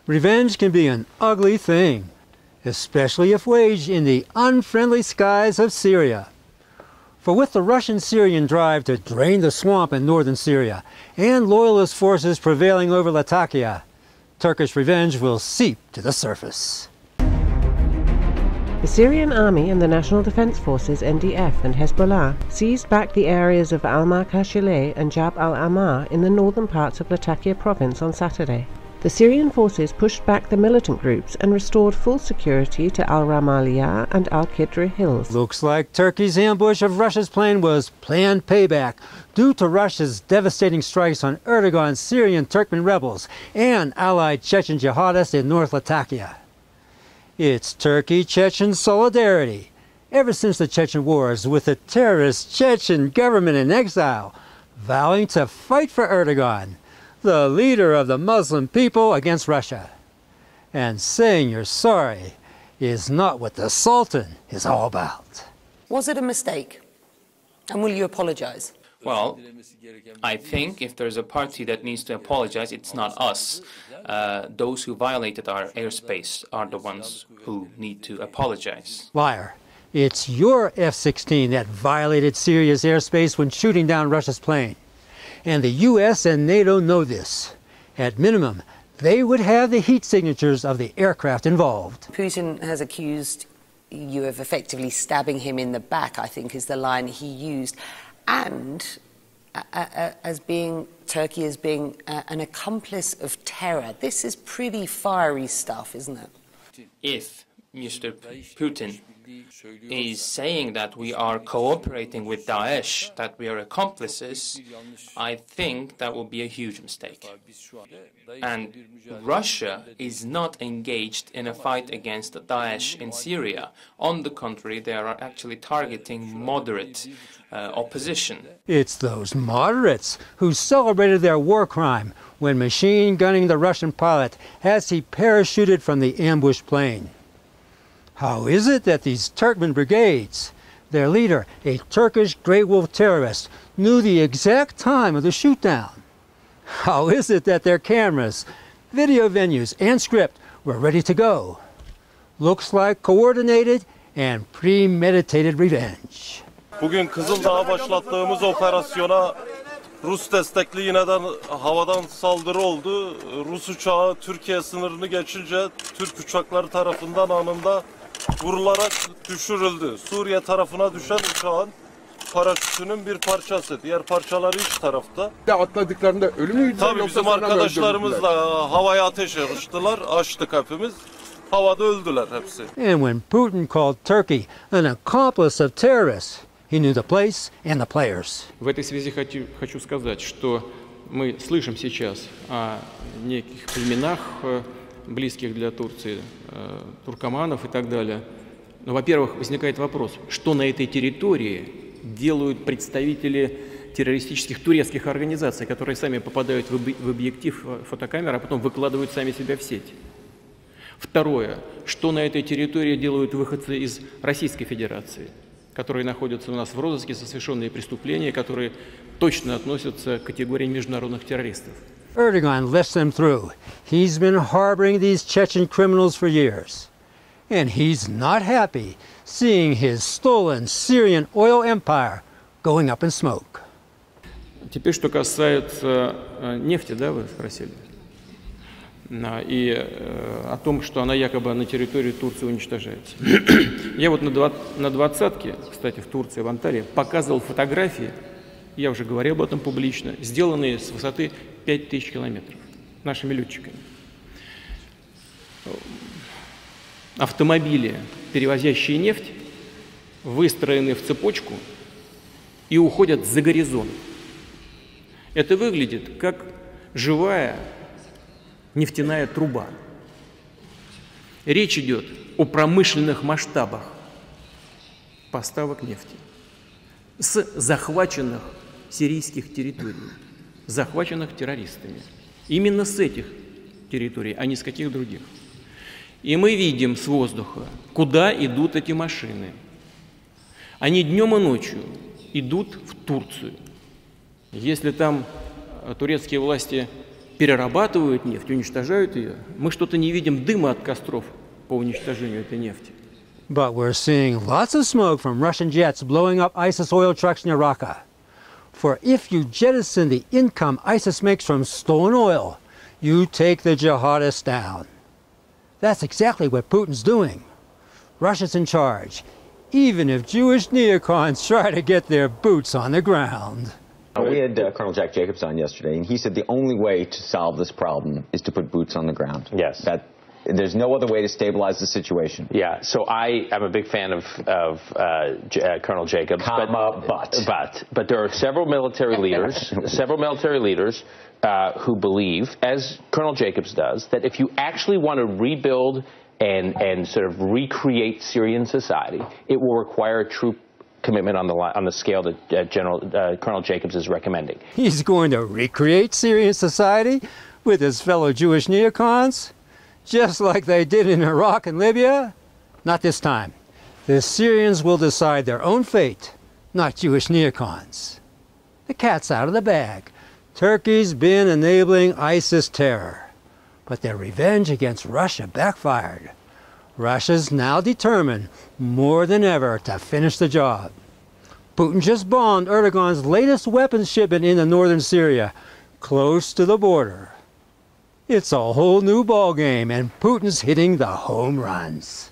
Revenge can be an ugly thing, especially if waged in the unfriendly skies of Syria. For with the Russian-Syrian drive to drain the swamp in northern Syria and loyalist forces prevailing over Latakia, Turkish revenge will seep to the surface. The Syrian army and the National Defense Forces NDF and Hezbollah seized back the areas of Al-Makashile and Jab al-Ammar in the northern parts of Latakia province on Saturday. The Syrian forces pushed back the militant groups and restored full security to Al-Ramaliyah and Al-Qidra hills. Looks like Turkey's ambush of Russia's plane was planned payback due to Russia's devastating strikes on Erdogan's Syrian Turkmen rebels and allied Chechen jihadists in North Latakia. It's Turkey-Chechen solidarity, ever since the Chechen wars, with the terrorist Chechen government in exile, vowing to fight for Erdogan, the leader of the Muslim people, against Russia. And saying you're sorry is not what the Sultan is all about. Was it a mistake? And will you apologize? Well, I think if there's a party that needs to apologize, it's not us. Those who violated our airspace are the ones who need to apologize. Liar. It's your F-16 that violated Syria's airspace when shooting down Russia's plane. And the U.S. and NATO know this. At minimum, they would have the heat signatures of the aircraft involved. Putin has accused you of effectively stabbing him in the back, I think is the line he used. And Turkey as being an accomplice of terror. This is pretty fiery stuff, isn't it? If Mr. Putin is saying that we are cooperating with Daesh, that we are accomplices, I think that will be a huge mistake. And Russia is not engaged in a fight against Daesh in Syria. On the contrary, they are actually targeting moderate opposition. It's those moderates who celebrated their war crime when machine gunning the Russian pilot as he parachuted from the ambushed plane. How is it that these Turkmen brigades, their leader, a Turkish Grey Wolf terrorist, knew the exact time of the shootdown? How is it that their cameras, video venues, and script were ready to go? Looks like coordinated and premeditated revenge. Bugün Kızıldağ'a başlattığımız operasyona Rus destekli yineden havadan saldırı oldu. Rus uçağı Türkiye sınırını geçince Türk uçakları tarafından anında vurularak düşürüldü. Suriye tarafına düşen uçağın paraşütünün bir parçası. Diğer parçaları iç tarafta. Atladıklarında ölü müydü? Tabii bizim arkadaşlarımız da havaya ateş açtılar. Açtık hepimiz. Havada öldüler hepsi. And when Putin called Turkey an accomplice of terrorists, he knew the place and the players. В этой связи хочу сказать, что мы слышим сейчас о неких племенах, близких для Турции, туркоманов и так далее. Но, во-первых, возникает вопрос, что на этой территории делают представители террористических турецких организаций, которые сами попадают в объектив фотокамеры, а потом выкладывают сами себя в сеть. Второе, что на этой территории делают выходцы из Российской Федерации, которые находятся у нас в розыске за совершенные преступления, которые точно относятся к категории международных террористов. Erdogan lets them through. He's been harboring these Chechen criminals for years. And he's not happy seeing his stolen Syrian oil empire going up in smoke. Теперь, что касается нефти, да, вы спросили, и о том, что она якобы на территории Турции уничтожается. Я вот на двадцатке, кстати, в Турции, в Анталии, показывал фотографии, я уже говорил об этом публично, сделанные с высоты 5000 километров нашими летчиками. Автомобили, перевозящие нефть, выстроены в цепочку и уходят за горизонт. Это выглядит как живая нефтяная труба. Речь идет о промышленных масштабах поставок нефти с захваченных сирийских территорий, захваченных террористами. Именно с этих территорий, а не с каких других. И мы видим с воздуха, куда идут эти машины. Они днем и ночью идут в Турцию. Если там турецкие власти перерабатывают нефть, уничтожают ее. Мы что-то не видим дыма от костров по уничтожению этой нефти. But we're seeing lots of smoke from Russian jets blowing up ISIS oil trucks near Raqqa. For if you jettison the income ISIS makes from stolen oil, you take the jihadists down. That's exactly what Putin's doing. Russia's in charge, even if Jewish neocons try to get their boots on the ground. We had Colonel Jack Jacobs on yesterday, and he said the only way to solve this problem is to put boots on the ground. Yes. That there's no other way to stabilize the situation. Yeah, so I am a big fan of Colonel Jacobs. But there are several military leaders, who believe, as Colonel Jacobs does, that if you actually want to rebuild and sort of recreate Syrian society, it will require a troop commitment on the scale that Colonel Jacobs is recommending. He's going to recreate Syrian society with his fellow Jewish neocons, just like they did in Iraq and Libya? Not this time. The Syrians will decide their own fate, not Jewish neocons. The cat's out of the bag. Turkey's been enabling ISIS terror, but their revenge against Russia backfired. Russia's now determined, more than ever, to finish the job. Putin just bombed Erdogan's latest weapons shipment into northern Syria, close to the border. It's a whole new ballgame, and Putin's hitting the home runs.